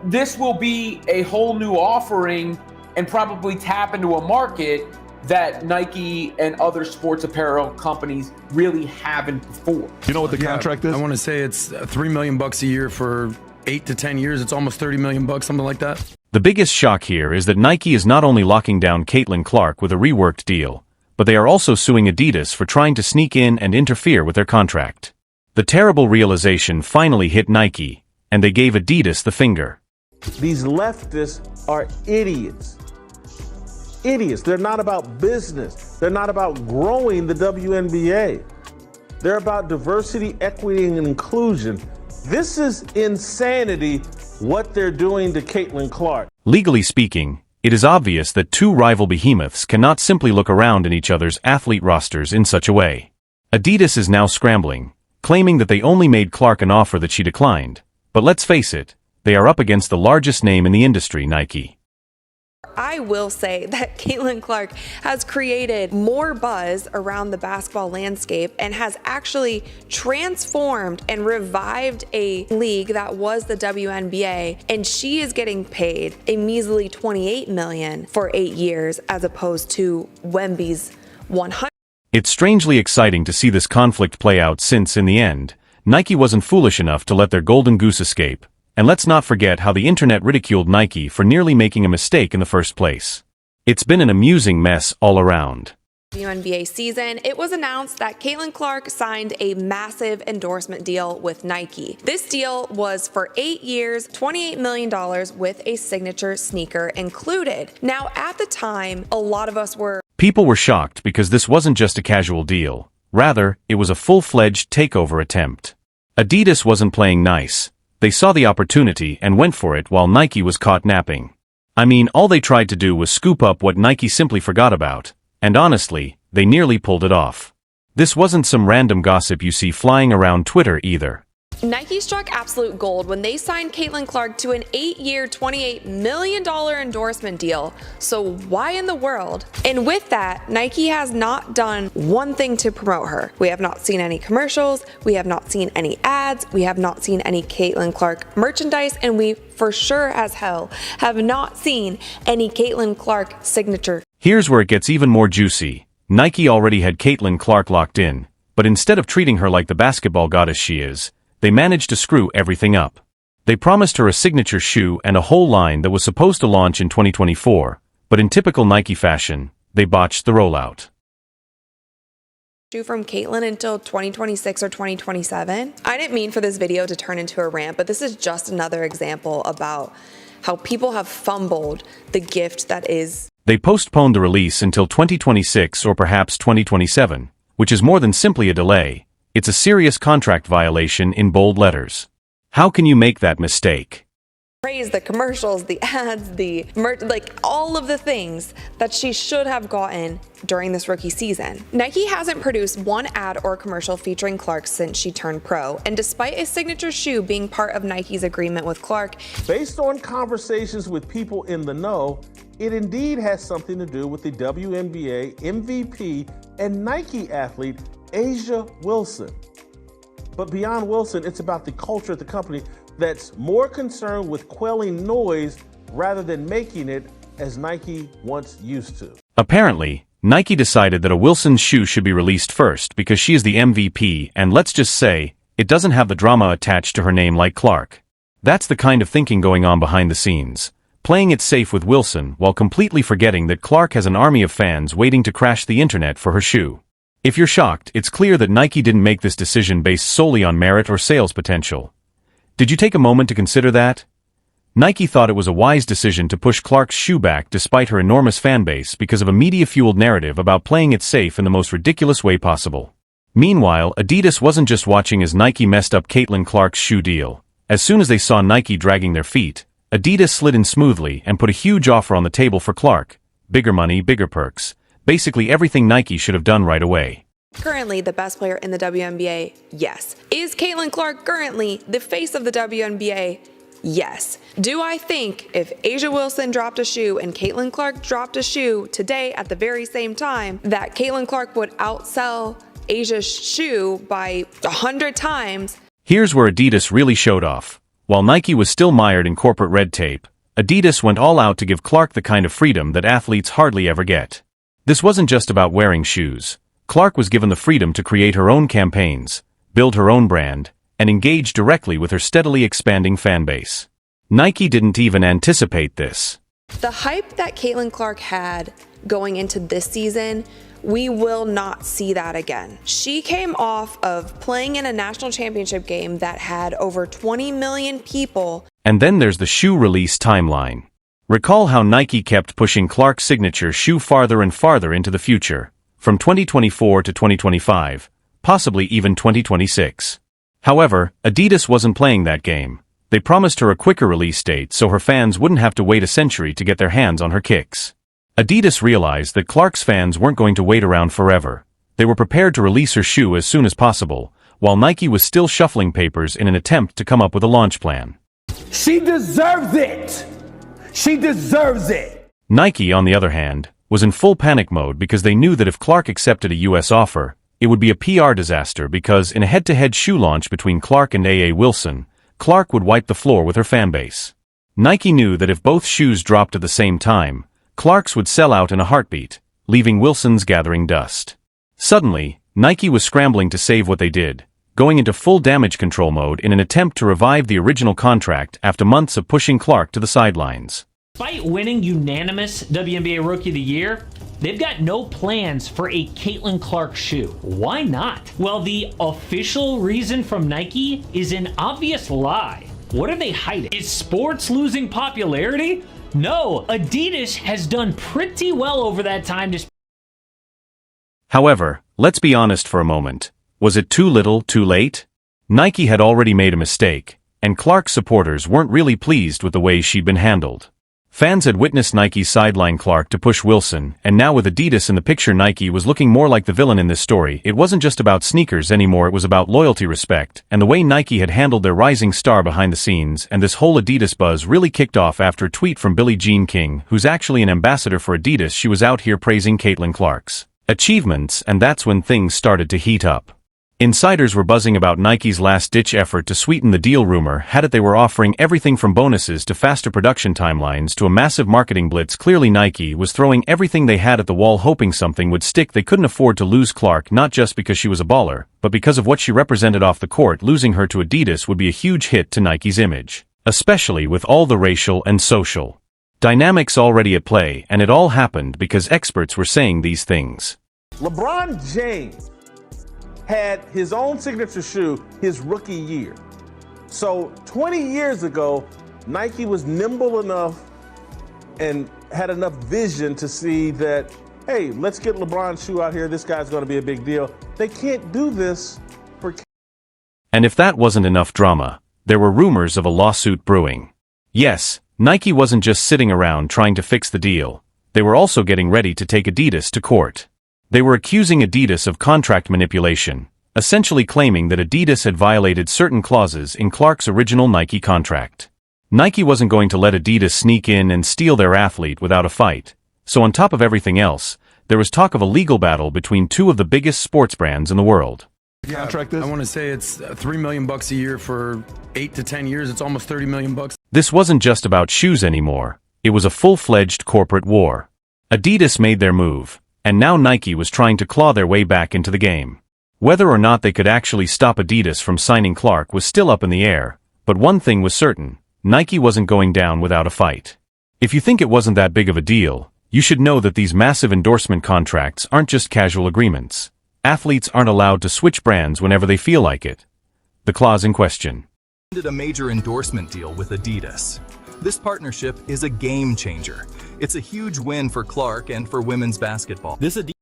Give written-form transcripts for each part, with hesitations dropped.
this will be a whole new offering and probably tap into a market that Nike and other sports apparel companies really haven't before. You know what the contract is? I want to say it's $3 million a year for 8 to 10 years. It's almost $30 million, something like that. The biggest shock here is that Nike is not only locking down Caitlin Clark with a reworked deal, but they are also suing Adidas for trying to sneak in and interfere with their contract. The terrible realization finally hit Nike, and they gave Adidas the finger. These leftists are idiots. Idiots. They're not about business. They're not about growing the WNBA. They're about diversity, equity, and inclusion. This is insanity, what they're doing to Caitlin Clark. Legally speaking, it is obvious that two rival behemoths cannot simply look around in each other's athlete rosters in such a way. Adidas is now scrambling, claiming that they only made Clark an offer that she declined. But let's face it, they are up against the largest name in the industry, Nike. I will say that Caitlin Clark has created more buzz around the basketball landscape and has actually transformed and revived a league that was the WNBA, and she is getting paid a measly $28 million for 8 years as opposed to Wemby's $100. It's strangely exciting to see this conflict play out since, in the end, Nike wasn't foolish enough to let their golden goose escape. And let's not forget how the internet ridiculed Nike for nearly making a mistake in the first place. It's been an amusing mess all around. WNBA season, it was announced that Caitlin Clark signed a massive endorsement deal with Nike. This deal was for 8 years, $28 million with a signature sneaker included. Now, at the time, a lot of us were... People were shocked because this wasn't just a casual deal. Rather, it was a full-fledged takeover attempt. Adidas wasn't playing nice. They saw the opportunity and went for it while Nike was caught napping. I mean, all they tried to do was scoop up what Nike simply forgot about, and honestly, they nearly pulled it off. This wasn't some random gossip you see flying around Twitter either. Nike struck absolute gold when they signed Caitlin Clark to an 8-year, $28 million endorsement deal. So why in the world? And with that, Nike has not done one thing to promote her. We have not seen any commercials, we have not seen any ads, we have not seen any Caitlin Clark merchandise, and we for sure as hell have not seen any Caitlin Clark signature. Here's where it gets even more juicy. Nike already had Caitlin Clark locked in, but instead of treating her like the basketball goddess she is, they managed to screw everything up. They promised her a signature shoe and a whole line that was supposed to launch in 2024, but in typical Nike fashion, they botched the rollout. From Caitlin until 2026 or 2027. I didn't mean for this video to turn into a rant, but this is just another example about how people have fumbled the gift that is. They postponed the release until 2026 or perhaps 2027, which is more than simply a delay. It's a serious contract violation in bold letters. How can you make that mistake? Praise the commercials, the ads, the merch, like all of the things that she should have gotten during this rookie season. Nike hasn't produced one ad or commercial featuring Clark since she turned pro, and despite a signature shoe being part of Nike's agreement with Clark, based on conversations with people in the know, it indeed has something to do with the WNBA MVP and Nike athlete A'ja Wilson. But beyond Wilson, it's about the culture at the company that's more concerned with quelling noise rather than making it, as Nike once used to. Apparently, Nike decided that a Wilson shoe should be released first because she is the MVP, and let's just say, it doesn't have the drama attached to her name like Clark. That's the kind of thinking going on behind the scenes, playing it safe with Wilson while completely forgetting that Clark has an army of fans waiting to crash the internet for her shoe. If you're shocked, it's clear that Nike didn't make this decision based solely on merit or sales potential. Did you take a moment to consider that? Nike thought it was a wise decision to push Clark's shoe back despite her enormous fan base because of a media-fueled narrative about playing it safe in the most ridiculous way possible. Meanwhile, Adidas wasn't just watching as Nike messed up Caitlin Clark's shoe deal. As soon as they saw Nike dragging their feet, Adidas slid in smoothly and put a huge offer on the table for Clark. Bigger money, bigger perks. Basically everything Nike should have done right away. Currently the best player in the WNBA? Yes. Is Caitlin Clark currently the face of the WNBA? Yes. Do I think if A'ja Wilson dropped a shoe and Caitlin Clark dropped a shoe today at the very same time, that Caitlin Clark would outsell A'ja's shoe by 100 times? Here's where Adidas really showed off. While Nike was still mired in corporate red tape, Adidas went all out to give Clark the kind of freedom that athletes hardly ever get. This wasn't just about wearing shoes. Clark was given the freedom to create her own campaigns, build her own brand, and engage directly with her steadily expanding fan base. Nike didn't even anticipate this. The hype that Caitlin Clark had going into this season, we will not see that again. She came off of playing in a national championship game that had over 20 million people. And then there's the shoe release timeline. Recall how Nike kept pushing Clark's signature shoe farther and farther into the future, from 2024 to 2025, possibly even 2026. However, Adidas wasn't playing that game. They promised her a quicker release date so her fans wouldn't have to wait a century to get their hands on her kicks. Adidas realized that Clark's fans weren't going to wait around forever. They were prepared to release her shoe as soon as possible, while Nike was still shuffling papers in an attempt to come up with a launch plan. She deserves it! She deserves it! Nike, on the other hand, was in full panic mode because they knew that if Clark accepted a US offer, it would be a PR disaster because in a head-to-head shoe launch between Clark and Wilson, Clark would wipe the floor with her fanbase. Nike knew that if both shoes dropped at the same time, Clark's would sell out in a heartbeat, leaving Wilson's gathering dust. Suddenly, Nike was scrambling to save what they did, going into full damage control mode in an attempt to revive the original contract after months of pushing Clark to the sidelines. Despite winning unanimous WNBA Rookie of the Year, they've got no plans for a Caitlin Clark shoe. Why not? Well, the official reason from Nike is an obvious lie. What are they hiding? Is sports losing popularity? No, Adidas has done pretty well over that time. However, let's be honest for a moment. Was it too little, too late? Nike had already made a mistake, and Clark's supporters weren't really pleased with the way she'd been handled. Fans had witnessed Nike sideline Clark to push Wilson, and now with Adidas in the picture, Nike was looking more like the villain in this story. It wasn't just about sneakers anymore, it was about loyalty, respect, and the way Nike had handled their rising star behind the scenes. And this whole Adidas buzz really kicked off after a tweet from Billie Jean King, who's actually an ambassador for Adidas. She was out here praising Caitlin Clark's achievements, and that's when things started to heat up. Insiders were buzzing about Nike's last-ditch effort to sweeten the deal. Rumor had it they were offering everything from bonuses to faster production timelines to a massive marketing blitz. Clearly Nike was throwing everything they had at the wall, hoping something would stick. They couldn't afford to lose Clark, not just because she was a baller, but because of what she represented off the court. Losing her to Adidas would be a huge hit to Nike's image, especially with all the racial and social dynamics already at play, and it all happened because experts were saying these things. LeBron James had his own signature shoe his rookie year. So 20 years ago, Nike was nimble enough and had enough vision to see that, hey, let's get LeBron's shoe out here. This guy's going to be a big deal. They can't do this for... And if that wasn't enough drama, there were rumors of a lawsuit brewing. Yes, Nike wasn't just sitting around trying to fix the deal. They were also getting ready to take Adidas to court. They were accusing Adidas of contract manipulation, essentially claiming that Adidas had violated certain clauses in Clark's original Nike contract. Nike wasn't going to let Adidas sneak in and steal their athlete without a fight, so on top of everything else, there was talk of a legal battle between two of the biggest sports brands in the world. Contract I want to say it's $3 million a year for 8 to 10 years. It's almost $30 million. This wasn't just about shoes anymore. It was a full-fledged corporate war. Adidas made their move, and now Nike was trying to claw their way back into the game. Whether or not they could actually stop Adidas from signing Clark was still up in the air, but one thing was certain: Nike wasn't going down without a fight. If you think it wasn't that big of a deal, you should know that these massive endorsement contracts aren't just casual agreements. Athletes aren't allowed to switch brands whenever they feel like it. The clause in question did a major endorsement deal with Adidas. This partnership is a game changer. It's a huge win for Clark and for women's basketball.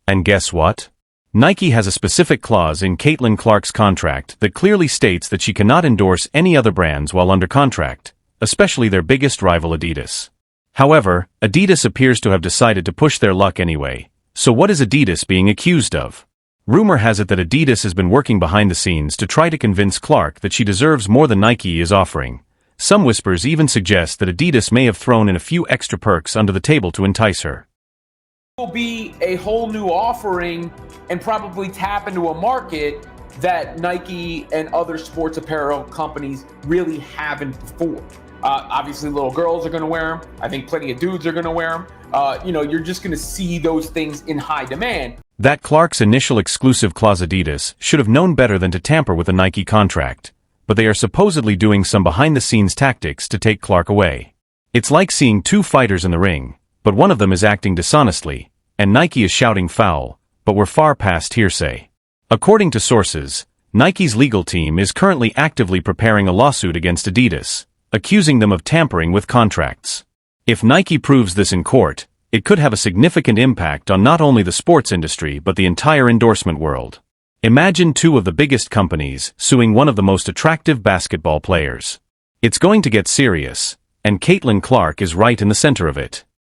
And guess what? Nike has a specific clause in Caitlin Clark's contract that clearly states that she cannot endorse any other brands while under contract, especially their biggest rival Adidas. However, Adidas appears to have decided to push their luck anyway. So what is Adidas being accused of? Rumor has it that Adidas has been working behind the scenes to try to convince Clark that she deserves more than Nike is offering. Some whispers even suggest that Adidas may have thrown in a few extra perks under the table to entice her. Will be a whole new offering and probably tap into a market that Nike and other sports apparel companies really haven't before. Obviously, little girls are going to wear them. I think plenty of dudes are going to wear them. You're just going to see those things in high demand. That Clark's initial exclusive clause Adidas should have known better than to tamper with a Nike contract, but they are supposedly doing some behind-the-scenes tactics to take Clark away. It's like seeing two fighters in the ring, but one of them is acting dishonestly, and Nike is shouting foul, but we're far past hearsay. According to sources, Nike's legal team is currently actively preparing a lawsuit against Adidas, accusing them of tampering with contracts. If Nike proves this in court, it could have a significant impact on not only the sports industry but the entire endorsement world. Imagine two of the biggest companies suing one of the most attractive basketball players. It's going to get serious, and Caitlin Clark is right in the center of it.